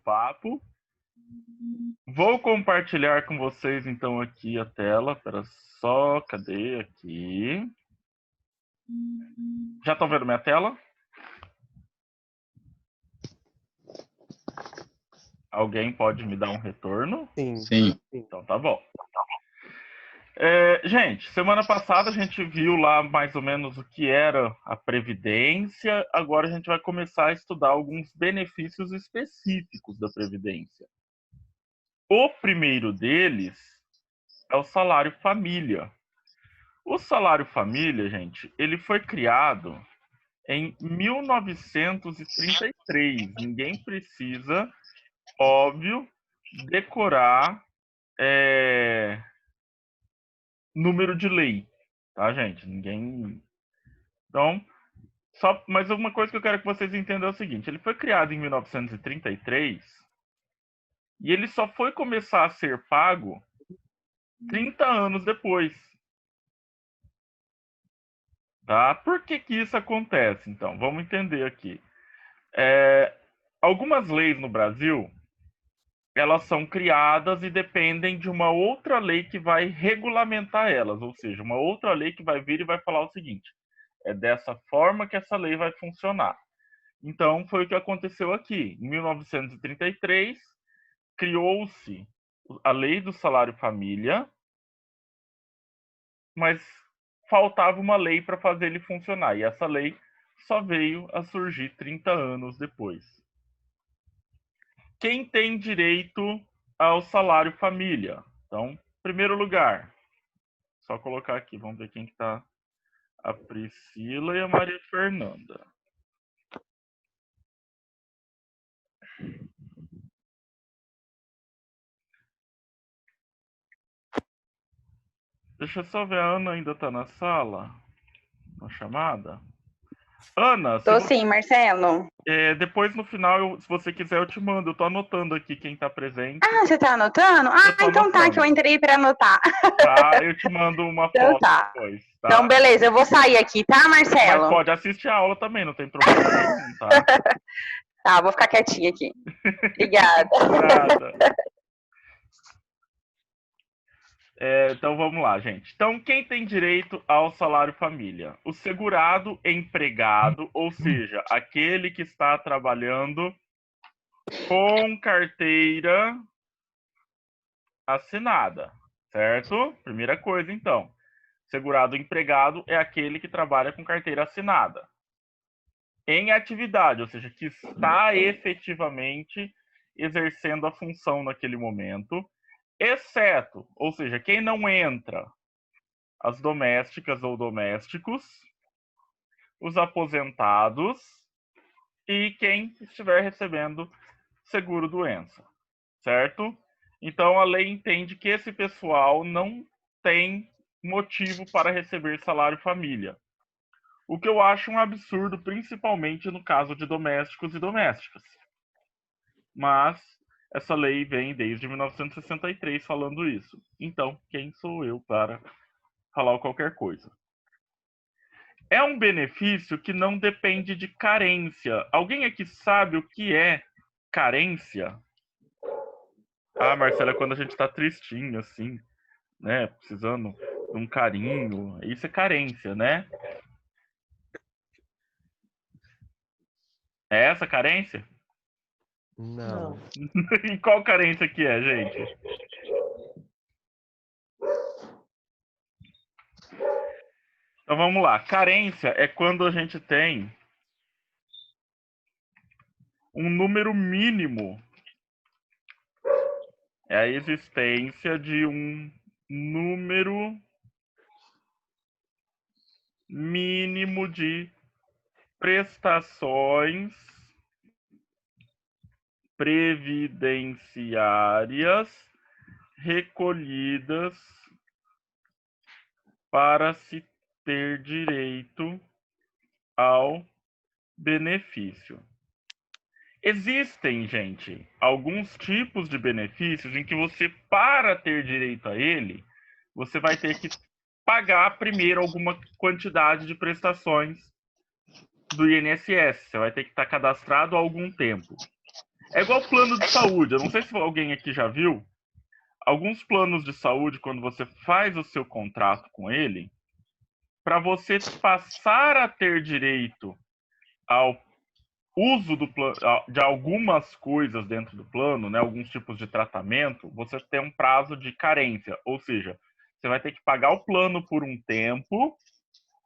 papo. Vou compartilhar com vocês, então, aqui a tela. Espera só, cadê aqui? Já estão vendo minha tela? Alguém pode me dar um retorno? Sim. Então tá bom. Gente, semana passada a gente viu lá mais ou menos o que era a Previdência. Agora a gente vai começar a estudar alguns benefícios específicos da Previdência. O primeiro deles é o salário família. O salário família, gente, ele foi criado em 1933. Ninguém precisa, óbvio, decorar número de lei, tá, gente? Ninguém. Então, mas uma coisa que eu quero que vocês entendam é o seguinte: ele foi criado em 1933 e ele só foi começar a ser pago 30 anos depois. Tá? Por que isso acontece? Então, vamos entender aqui. Algumas leis no Brasil, elas são criadas e dependem de uma outra lei que vai regulamentar elas, ou seja, uma outra lei que vai vir e vai falar o seguinte: é dessa forma que essa lei vai funcionar. Então, foi o que aconteceu aqui. Em 1933, criou-se a lei do salário família, mas faltava uma lei para fazer ele funcionar. E essa lei só veio a surgir 30 anos depois. Quem tem direito ao salário família? Então, primeiro lugar, só colocar aqui, vamos ver quem que tá. A Priscila e a Maria Fernanda. Deixa eu só ver, a Ana ainda tá na sala? Na chamada? Ana, Tô sim, Marcelo. Depois no final, se você quiser, eu te mando. Eu tô anotando aqui quem tá presente. Ah, você tá anotando? Então anotando. Tá, que eu entrei pra anotar. Tá, eu te mando uma então foto tá. depois, tá? Então, beleza, eu vou sair aqui, tá, Marcelo? Mas pode assistir a aula também, não tem problema nenhum, tá? Tá, vou ficar quietinha aqui. Obrigada. Nada. Então vamos lá, gente. Então, quem tem direito ao salário família? O segurado empregado, ou seja, aquele que está trabalhando com carteira assinada, certo? Primeira coisa, então. Segurado empregado é aquele que trabalha com carteira assinada. Em atividade, ou seja, que está efetivamente exercendo a função naquele momento, exceto, ou seja, quem não entra, as domésticas ou domésticos, os aposentados e quem estiver recebendo seguro-doença, certo? Então, a lei entende que esse pessoal não tem motivo para receber salário família. O que eu acho um absurdo, principalmente no caso de domésticos e domésticas. Mas essa lei vem desde 1963 falando isso. Então, quem sou eu para falar qualquer coisa? É um benefício que não depende de carência. Alguém aqui sabe o que é carência? Marcela, é quando a gente tá tristinho, assim, né? Precisando de um carinho. Isso é carência, né? É essa carência? Não. E qual carência que é, gente? Então vamos lá. Carência é quando a gente tem um número mínimo. É a existência de um número mínimo de prestações previdenciárias recolhidas para se ter direito ao benefício. Existem, gente, alguns tipos de benefícios em que você, para ter direito a ele, você vai ter que pagar primeiro alguma quantidade de prestações do INSS. Você vai ter que estar cadastrado há algum tempo. É igual plano de saúde. Eu não sei se alguém aqui já viu. Alguns planos de saúde, quando você faz o seu contrato com ele, para você passar a ter direito ao uso de algumas coisas dentro do plano, né, alguns tipos de tratamento, você tem um prazo de carência. Ou seja, você vai ter que pagar o plano por um tempo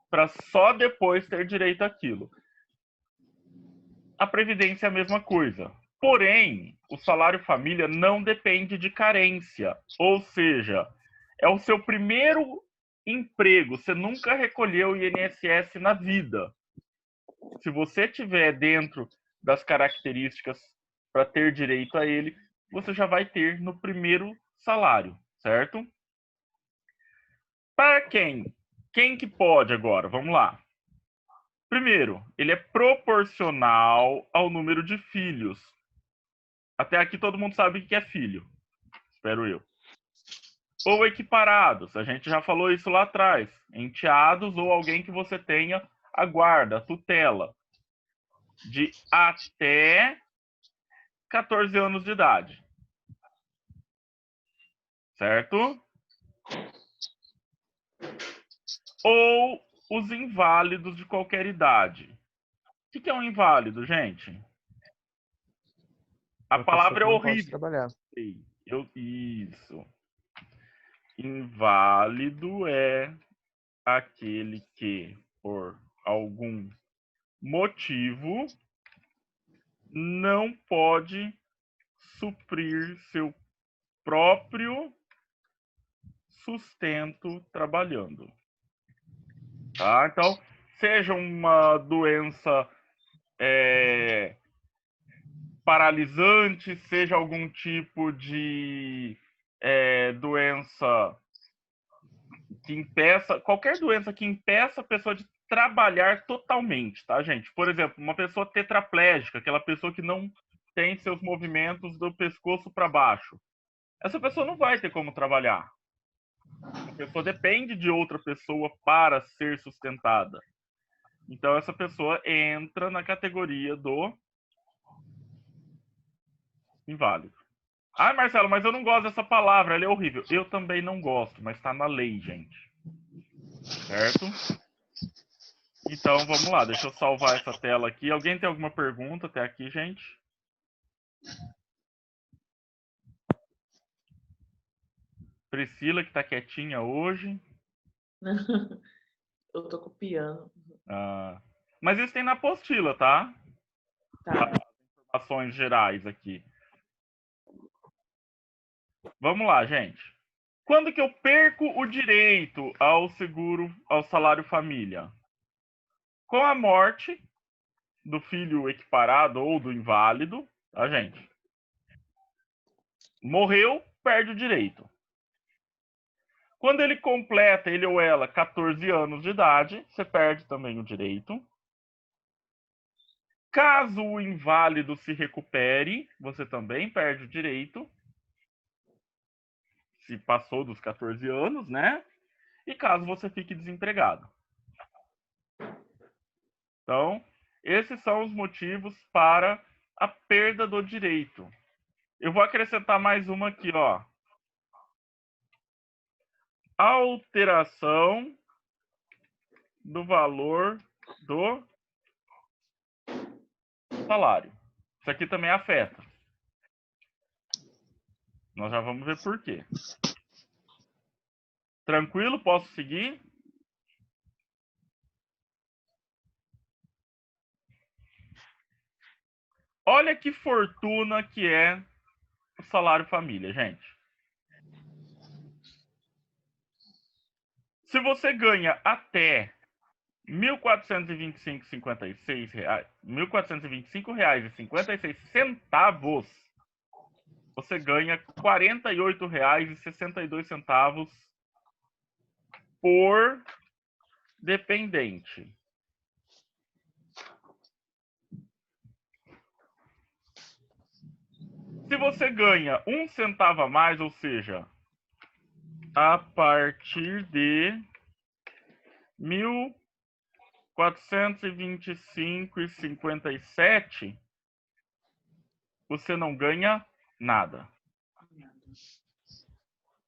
para só depois ter direito àquilo. A Previdência é a mesma coisa. Porém, o salário família não depende de carência. Ou seja, é o seu primeiro emprego. Você nunca recolheu o INSS na vida. Se você tiver dentro das características para ter direito a ele, você já vai ter no primeiro salário, certo? Para quem? Quem que pode agora? Vamos lá. Primeiro, ele é proporcional ao número de filhos. Até aqui todo mundo sabe o que é filho. Espero eu. Ou equiparados. A gente já falou isso lá atrás. Enteados ou alguém que você tenha a guarda, a tutela. De até 14 anos de idade. Certo? Ou os inválidos de qualquer idade. O que é um inválido, gente? A palavra é Não pode horrível. trabalhar. Isso. Inválido é aquele que, por algum motivo, não pode suprir seu próprio sustento trabalhando. Tá? Então, seja uma doença paralisante, seja algum tipo de doença que impeça, qualquer doença que impeça a pessoa de trabalhar totalmente, tá, gente? Por exemplo, uma pessoa tetraplégica, aquela pessoa que não tem seus movimentos do pescoço para baixo. Essa pessoa não vai ter como trabalhar. A pessoa depende de outra pessoa para ser sustentada. Então, essa pessoa entra na categoria do inválido. Ah, Marcelo, mas eu não gosto dessa palavra, ela é horrível. Eu também não gosto, mas está na lei, gente. Certo? Então, vamos lá, deixa eu salvar essa tela aqui. Alguém tem alguma pergunta até aqui, gente? Priscila, que tá quietinha hoje. Eu tô copiando. Ah, mas isso tem na apostila, tá? Tá. Informações gerais aqui. Vamos lá, gente. Quando que eu perco o direito ao seguro, ao salário família? Com a morte do filho equiparado ou do inválido, tá, gente? Morreu, perde o direito. Quando ele completa, ele ou ela, 14 anos de idade, você perde também o direito. Caso o inválido se recupere, você também perde o direito. Se passou dos 14 anos, né? E caso você fique desempregado. Então, esses são os motivos para a perda do direito. Eu vou acrescentar mais uma aqui, ó. Alteração do valor do salário. Isso aqui também afeta. Nós já vamos ver por quê. Tranquilo? Posso seguir? Olha que fortuna que é o salário família, gente. Se você ganha até R$ 1.425,56, R$ 1.425,56, você ganha R$ 48,62 por dependente. Se você ganha 1 centavo a mais, ou seja, a partir de R$ 1.425,57, você não ganha nada.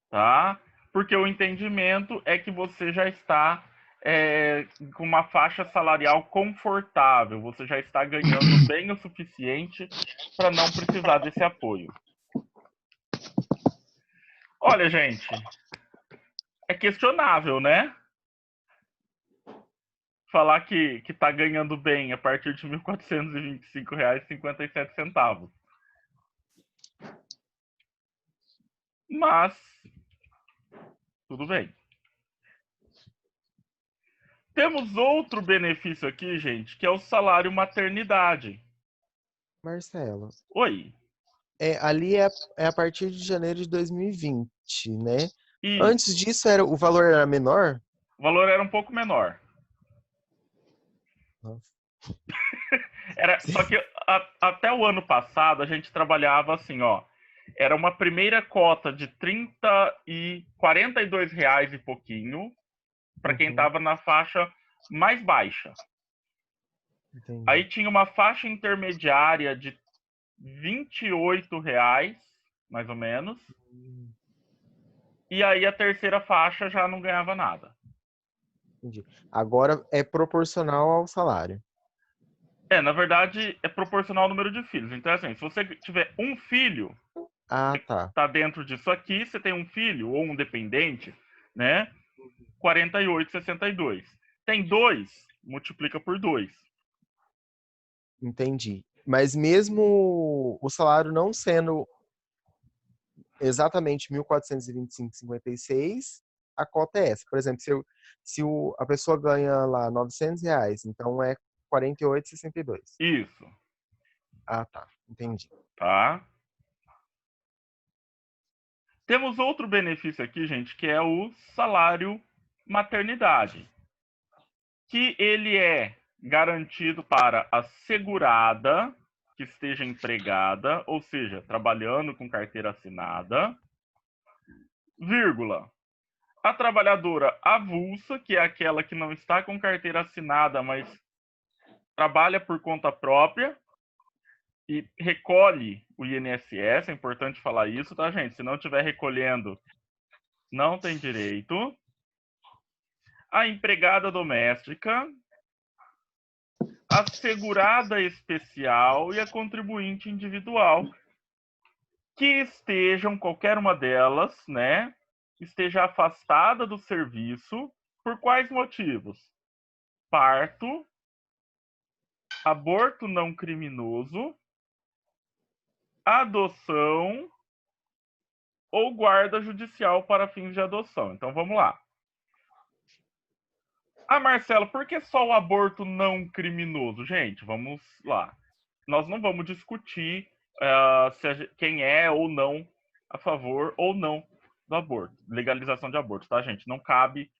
Tá? Porque o entendimento é que você já está com uma faixa salarial confortável, você já está ganhando bem o suficiente para não precisar desse apoio. Olha, gente, é questionável, né? Falar que está ganhando bem a partir de R$ 1.425,57. Mas, tudo bem. Temos outro benefício aqui, gente, que é o salário maternidade. Marcelo, Oi. ali é a partir de janeiro de 2020, né? E Antes disso, o valor era menor? o valor era um pouco menor. Nossa. Só que até o ano passado a gente trabalhava assim, ó. Era uma primeira cota de R$ 42 e pouquinho para quem estava na faixa mais baixa. Entendi. Aí tinha uma faixa intermediária de R$ 28, mais ou menos. E aí a terceira faixa já não ganhava nada. Entendi. Agora é proporcional ao salário. Na verdade, é proporcional ao número de filhos. Então, assim, se você tiver um filho, Ah, tá. tá dentro disso aqui, você tem um filho ou um dependente, né? 48,62. Tem dois, multiplica por 2. Entendi. Mas mesmo o salário não sendo exatamente 1.425,56, a cota é essa. Por exemplo, se a pessoa ganha lá R$ 900, então é 48,62. Isso, Ah, tá. Entendi. tá? Temos outro benefício aqui, gente, que é o salário maternidade, que ele é garantido para a segurada que esteja empregada, ou seja, trabalhando com carteira assinada, vírgula, a trabalhadora avulsa, que é aquela que não está com carteira assinada, mas trabalha por conta própria e recolhe o INSS, é importante falar isso, tá, gente? Se não estiver recolhendo, não tem direito. A empregada doméstica, a segurada especial e a contribuinte individual, que estejam, qualquer uma delas, né, esteja afastada do serviço, por quais motivos? Parto, aborto não criminoso, adoção ou guarda judicial para fins de adoção. Então vamos lá. Ah, Marcelo, por que só o aborto não criminoso? Gente, vamos lá. Nós não vamos discutir quem é ou não a favor ou não do aborto, legalização de aborto, tá, gente? Não cabe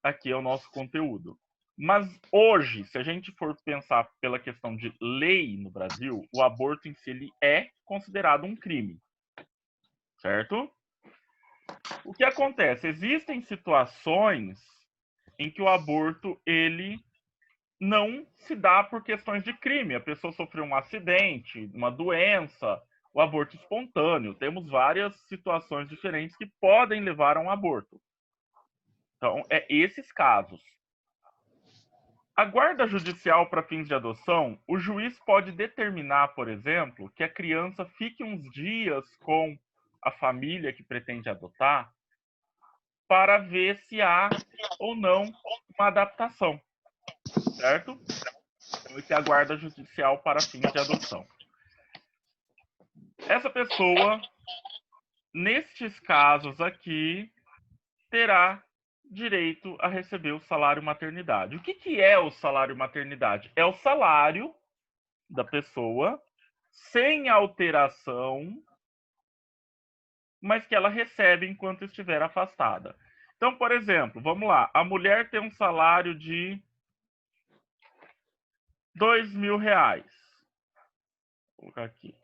aqui ao nosso conteúdo. Mas hoje, se a gente for pensar pela questão de lei no Brasil, o aborto em si ele é considerado um crime, certo? O que acontece? Existem situações em que o aborto ele não se dá por questões de crime. A pessoa sofreu um acidente, uma doença, o aborto espontâneo. Temos várias situações diferentes que podem levar a um aborto. Então, é esses casos. A guarda judicial para fins de adoção, o juiz pode determinar, por exemplo, que a criança fique uns dias com a família que pretende adotar para ver se há ou não uma adaptação, certo? Então, esse é a guarda judicial para fins de adoção. Essa pessoa, nestes casos aqui, terá direito a receber o salário maternidade. O que é o salário maternidade? É o salário da pessoa sem alteração, mas que ela recebe enquanto estiver afastada. Então, por exemplo, vamos lá, a mulher tem um salário de R$ 2.000. Vou colocar aqui.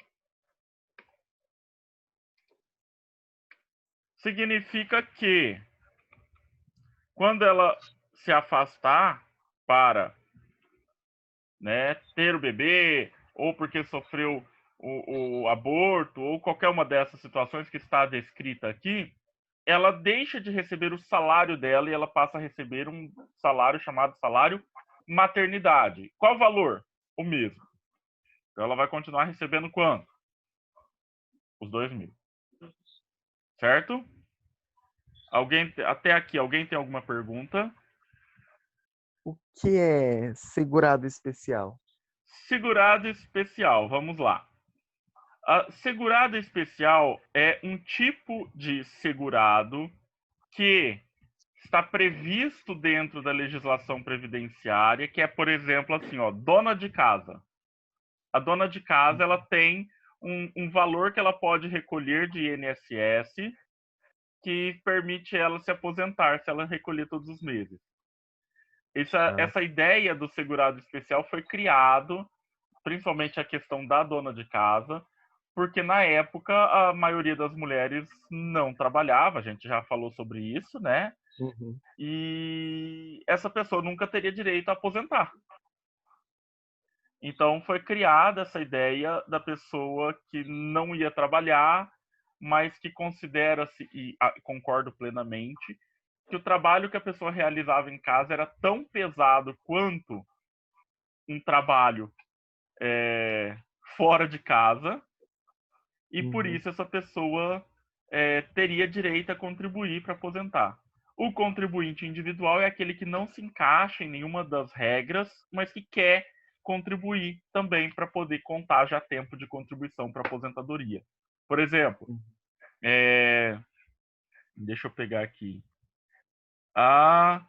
Significa que quando ela se afastar para, né, ter o bebê, ou porque sofreu o aborto ou qualquer uma dessas situações que está descrita aqui, ela deixa de receber o salário dela e ela passa a receber um salário chamado salário maternidade. Qual o valor? O mesmo. Então ela vai continuar recebendo quanto? Os 2.000. Certo? Até aqui, alguém tem alguma pergunta? O que é segurado especial? Segurado especial, vamos lá. Segurado especial é um tipo de segurado que está previsto dentro da legislação previdenciária, que é, por exemplo, assim, ó, dona de casa. A dona de casa ela tem um valor que ela pode recolher de INSS que permite ela se aposentar se ela recolher todos os meses. Essa ideia do segurado especial foi criado, principalmente a questão da dona de casa, porque na época a maioria das mulheres não trabalhava, a gente já falou sobre isso, né? Uhum. E essa pessoa nunca teria direito a aposentar. Então foi criada essa ideia da pessoa que não ia trabalhar, mas que considera-se, e concordo plenamente, que o trabalho que a pessoa realizava em casa era tão pesado quanto um trabalho fora de casa, e por Uhum. isso essa pessoa teria direito a contribuir para aposentar. O contribuinte individual é aquele que não se encaixa em nenhuma das regras, mas que quer contribuir também para poder contar já tempo de contribuição para aposentadoria. Por exemplo, deixa eu pegar aqui. A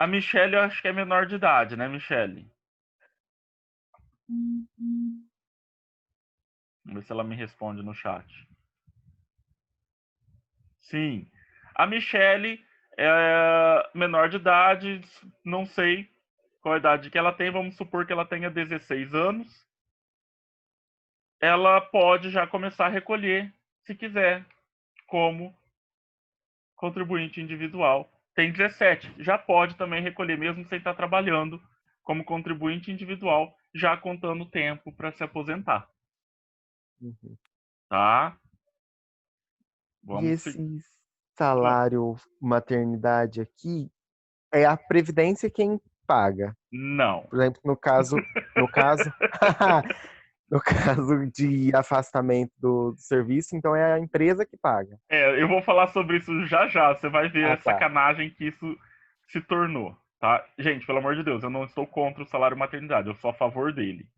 Michelle, eu acho que é menor de idade, né, Michelle? Vamos ver se ela me responde no chat. Sim. A Michelle é menor de idade, não sei qual a idade que ela tem, vamos supor que ela tenha 16 anos. Ela pode já começar a recolher, se quiser, como contribuinte individual. Tem 17, já pode também recolher, mesmo sem estar trabalhando, como contribuinte individual, já contando tempo para se aposentar. Uhum. Tá? E Vamos seguir. esse salário maternidade aqui é a Previdência quem paga. Não. Por exemplo, no caso, no caso de afastamento do serviço, então é a empresa que paga. Eu vou falar sobre isso já já. Você vai ver Ah, a tá. sacanagem que isso se tornou, tá? Gente, pelo amor de Deus, eu não estou contra o salário maternidade, eu sou a favor dele.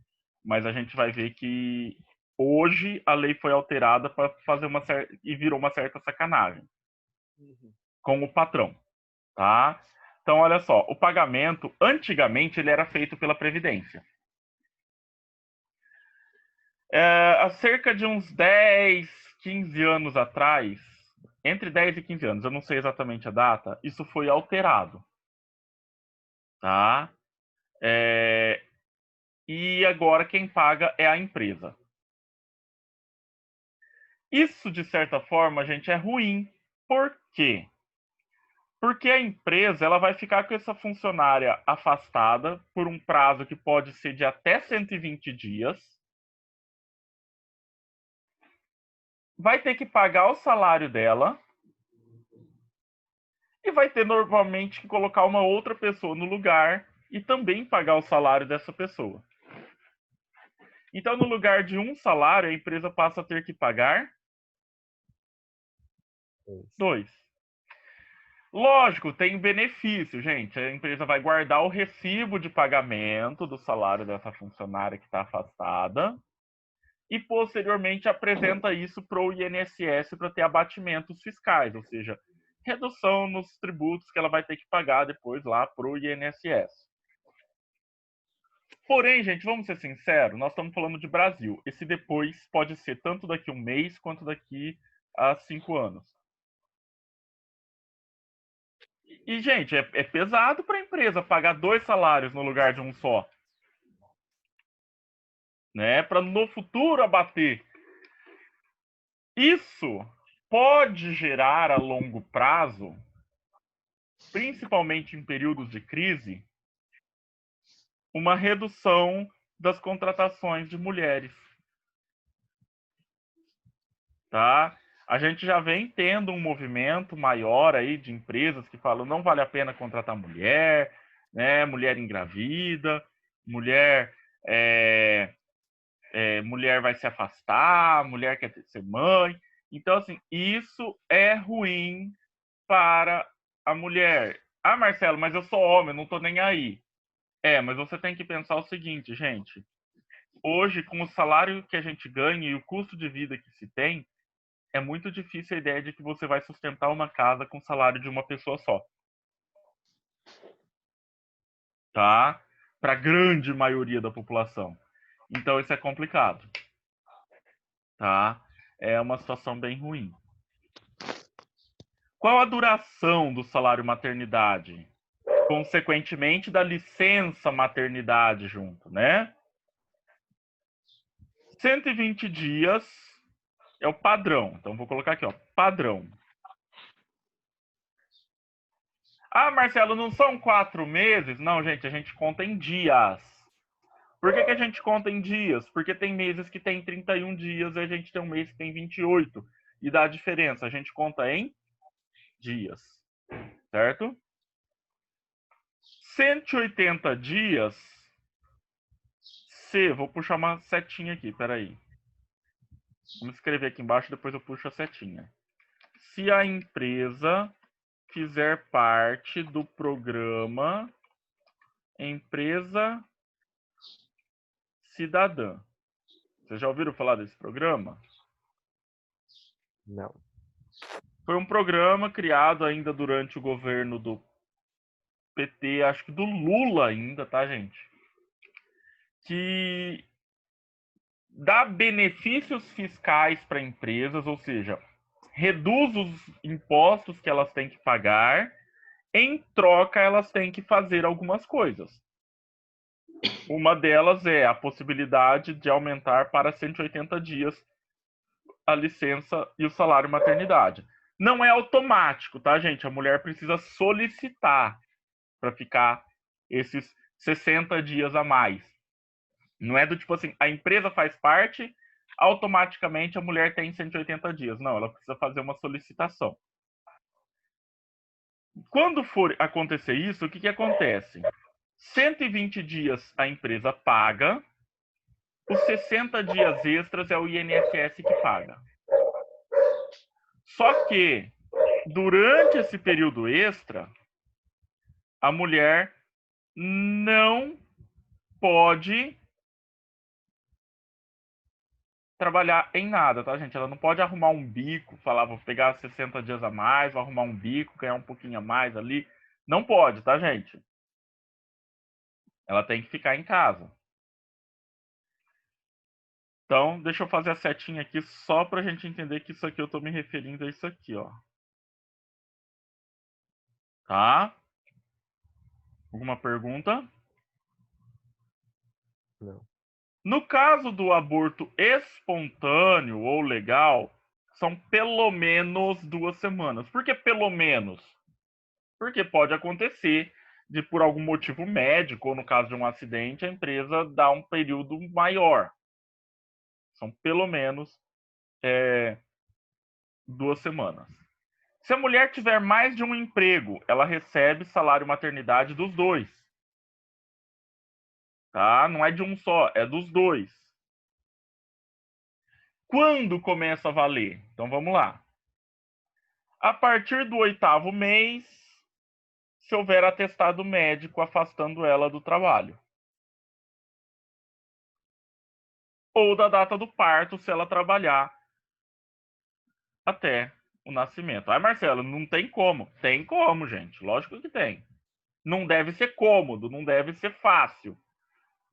Mas a gente vai ver que hoje a lei foi alterada para fazer uma certa e virou uma certa sacanagem com o patrão, tá? Então, olha só, o pagamento antigamente ele era feito pela previdência. Há cerca de uns 10, 15 anos atrás, entre 10 e 15 anos, eu não sei exatamente a data, isso foi alterado. Tá? E agora quem paga é a empresa. Isso, de certa forma, gente, é ruim. Por quê? Porque a empresa ela vai ficar com essa funcionária afastada por um prazo que pode ser de até 120 dias. Vai ter que pagar o salário dela e vai ter normalmente que colocar uma outra pessoa no lugar e também pagar o salário dessa pessoa. Então, no lugar de um salário, a empresa passa a ter que pagar 2. Lógico, tem benefício, gente. A empresa vai guardar o recibo de pagamento do salário dessa funcionária que está afastada e, posteriormente, apresenta isso para o INSS para ter abatimentos fiscais, ou seja, redução nos tributos que ela vai ter que pagar depois lá para o INSS. Porém, gente, vamos ser sinceros, nós estamos falando de Brasil. Esse depois pode ser tanto daqui a um mês quanto daqui a 5 anos. E, gente, é pesado para a empresa pagar 2 salários no lugar de um só. Né? Para no futuro abater. Isso pode gerar a longo prazo, principalmente em períodos de crise, uma redução das contratações de mulheres. tá? A gente já vem tendo um movimento maior aí de empresas que falam não vale a pena contratar mulher, né? Mulher engravida, mulher mulher vai se afastar, mulher quer ser mãe. Então, assim, isso é ruim para a mulher. Ah, Marcelo, mas eu sou homem, não tô nem aí. Mas você tem que pensar o seguinte, gente. Hoje, com o salário que a gente ganha e o custo de vida que se tem, é muito difícil a ideia de que você vai sustentar uma casa com o salário de uma pessoa só. Tá? Para a grande maioria da população. Então, isso é complicado. Tá? É uma situação bem ruim. Qual a duração do salário maternidade? Consequentemente, da licença maternidade junto, né? 120 dias é o padrão. Então, vou colocar aqui, ó, padrão. Ah, Marcelo, não são 4 meses? Não, gente, a gente conta em dias. Por que a gente conta em dias? Porque tem meses que tem 31 dias e a gente tem um mês que tem 28. E dá a diferença. A gente conta em dias. Certo? 180 dias. Vou puxar uma setinha aqui, peraí. Vamos escrever aqui embaixo, depois eu puxo a setinha. Se a empresa fizer parte do programa Empresa Cidadã. Vocês já ouviram falar desse programa? Não. Foi um programa criado ainda durante o governo do PT, acho que do Lula ainda, tá, gente? Que dá benefícios fiscais para empresas, ou seja, reduz os impostos que elas têm que pagar, em troca elas têm que fazer algumas coisas. Uma delas é a possibilidade de aumentar para 180 dias a licença e o salário maternidade. Não é automático, tá, gente? A mulher precisa solicitar para ficar esses 60 dias a mais. Não é do tipo assim, a empresa faz parte, automaticamente a mulher tem 180 dias. Não, ela precisa fazer uma solicitação. Quando for acontecer isso, o que acontece? 120 dias a empresa paga, os 60 dias extras é o INSS que paga. Só que, durante esse período extra, a mulher não pode trabalhar em nada, tá, gente? Ela não pode arrumar um bico, falar, vou pegar 60 dias a mais, vou arrumar um bico, ganhar um pouquinho a mais ali. Não pode, tá, gente? Ela tem que ficar em casa. Então, deixa eu fazer a setinha aqui só pra gente entender que isso aqui eu tô me referindo a isso aqui, ó. Tá? Alguma pergunta? Não. No caso do aborto espontâneo ou legal, são pelo menos 2 semanas. Por que pelo menos? Porque pode acontecer de, por algum motivo médico, ou no caso de um acidente, a empresa dá um período maior. São pelo menos 2 semanas. Se a mulher tiver mais de um emprego, ela recebe salário maternidade dos dois. Tá? Não é de um só, é dos dois. Quando começa a valer? Então vamos lá. A partir do 8º mês, se houver atestado médico afastando ela do trabalho. Ou da data do parto, se ela trabalhar até o nascimento. Ah, Marcelo, não tem como. Tem como, gente. Lógico que tem. Não deve ser cômodo, não deve ser fácil.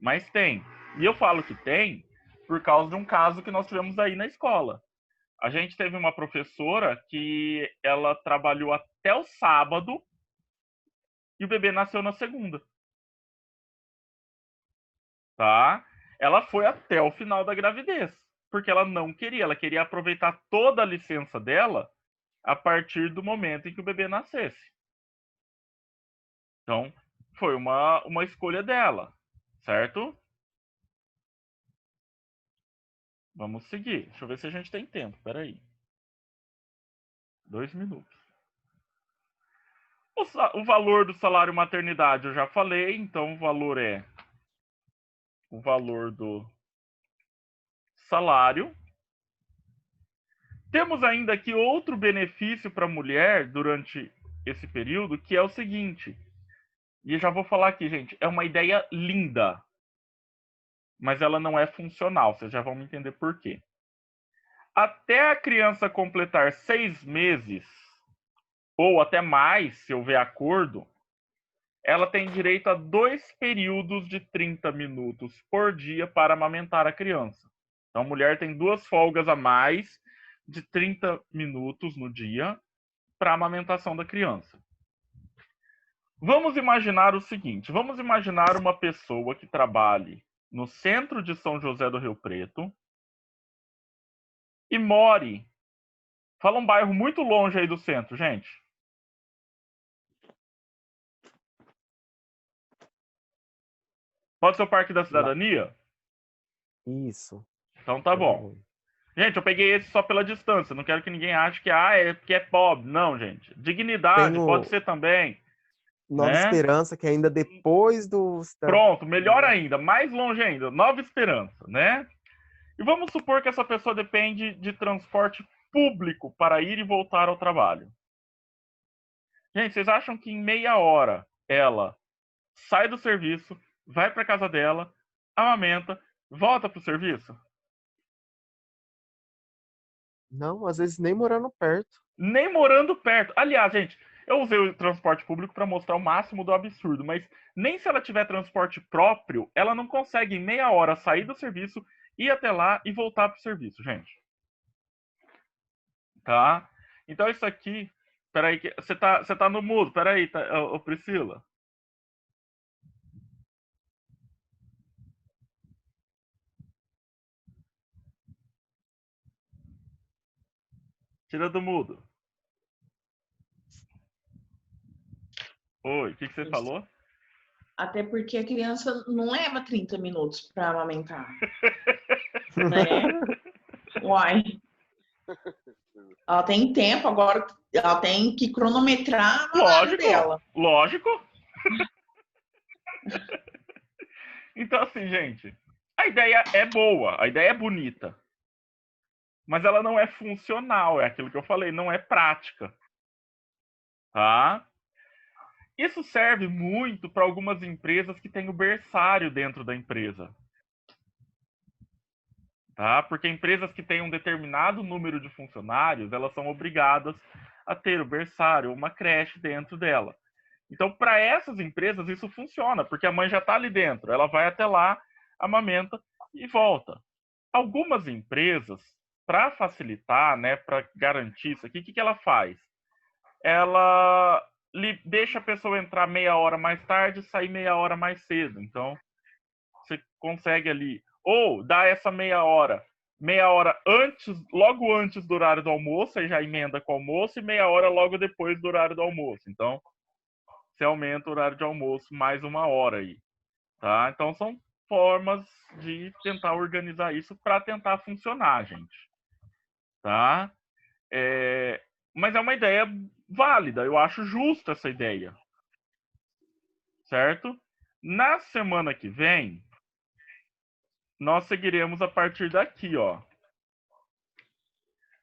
Mas tem. E eu falo que tem por causa de um caso que nós tivemos aí na escola. A gente teve uma professora que ela trabalhou até o sábado e o bebê nasceu na segunda. Tá? Ela foi até o final da gravidez, porque ela não queria, ela queria aproveitar toda a licença dela a partir do momento em que o bebê nascesse. Então, foi uma escolha dela, certo? Vamos seguir. Deixa eu ver se a gente tem tempo, peraí. 2 minutos. O valor do salário maternidade eu já falei, então o valor é o valor do salário. Temos ainda aqui outro benefício para a mulher durante esse período, que é o seguinte, e eu já vou falar aqui, gente, é uma ideia linda, mas ela não é funcional, vocês já vão me entender por quê. Até a criança completar 6 meses, ou até mais, se houver acordo, ela tem direito a 2 períodos de 30 minutos por dia para amamentar a criança. Então, a mulher tem 2 folgas a mais de 30 minutos no dia para a amamentação da criança. Vamos imaginar o seguinte, vamos imaginar uma pessoa que trabalhe no centro de São José do Rio Preto e more, fala um bairro muito longe aí do centro, gente. Pode ser o Parque da Cidadania? Isso. Então tá bom. Gente, eu peguei esse só pela distância. Não quero que ninguém ache que é porque é pobre. Não, gente. Dignidade pode ser também. Nova né? Esperança, que ainda depois do... Pronto, melhor ainda. Mais longe ainda. Nova Esperança, né? E vamos supor que essa pessoa depende de transporte público para ir e voltar ao trabalho. Gente, vocês acham que em meia hora ela sai do serviço, vai para casa dela, amamenta, volta para o serviço? Não, às vezes nem morando perto. Nem morando perto. Aliás, gente, eu usei o transporte público para mostrar o máximo do absurdo, mas nem se ela tiver transporte próprio, ela não consegue em meia hora sair do serviço, ir até lá e voltar para o serviço, gente. Tá? Então isso aqui... Peraí, você tá no mudo. Peraí, ô Priscila. Tira do mudo. Oi, o que você falou? Até porque a criança não leva 30 minutos para amamentar. Né? Uai. Ela tem tempo, agora ela tem que cronometrar a mamada dela. Lógico. Então, assim, gente, a ideia é boa, a ideia é bonita. Mas ela não é funcional, é aquilo que eu falei, não é prática. Tá? Isso serve muito para algumas empresas que têm o berçário dentro da empresa. Tá? Porque empresas que têm um determinado número de funcionários, elas são obrigadas a ter o berçário, uma creche dentro dela. Então, para essas empresas, isso funciona, porque a mãe já está ali dentro. Ela vai até lá, amamenta e volta. Algumas empresas, para facilitar, né, para garantir isso aqui, o que ela faz? Ela deixa a pessoa entrar meia hora mais tarde e sair meia hora mais cedo. Então, você consegue ali... Ou dá essa meia hora antes, logo antes do horário do almoço, aí já emenda com o almoço, e meia hora logo depois do horário do almoço. Então, você aumenta o horário de almoço mais uma hora aí. Tá? Então, são formas de tentar organizar isso para tentar funcionar, gente. Tá? Mas é uma ideia válida, eu acho justa essa ideia. Certo? Na semana que vem, nós seguiremos a partir daqui, ó.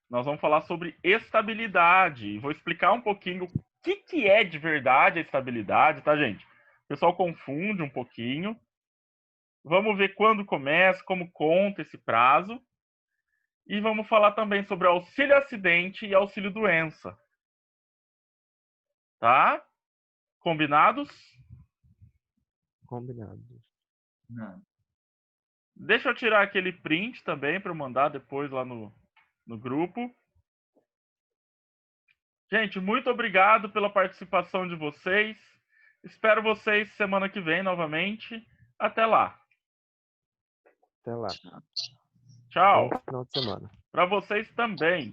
Nós vamos falar sobre estabilidade. Vou explicar um pouquinho o que é de verdade a estabilidade, tá, gente? O pessoal confunde um pouquinho. Vamos ver quando começa, como conta esse prazo. E vamos falar também sobre auxílio acidente e auxílio doença. Tá? Combinados? Combinado. Não. Deixa eu tirar aquele print também para mandar depois lá no grupo. Gente, muito obrigado pela participação de vocês. Espero vocês semana que vem novamente. Até lá. Até lá. Tchau. Bom final de semana. Para vocês também.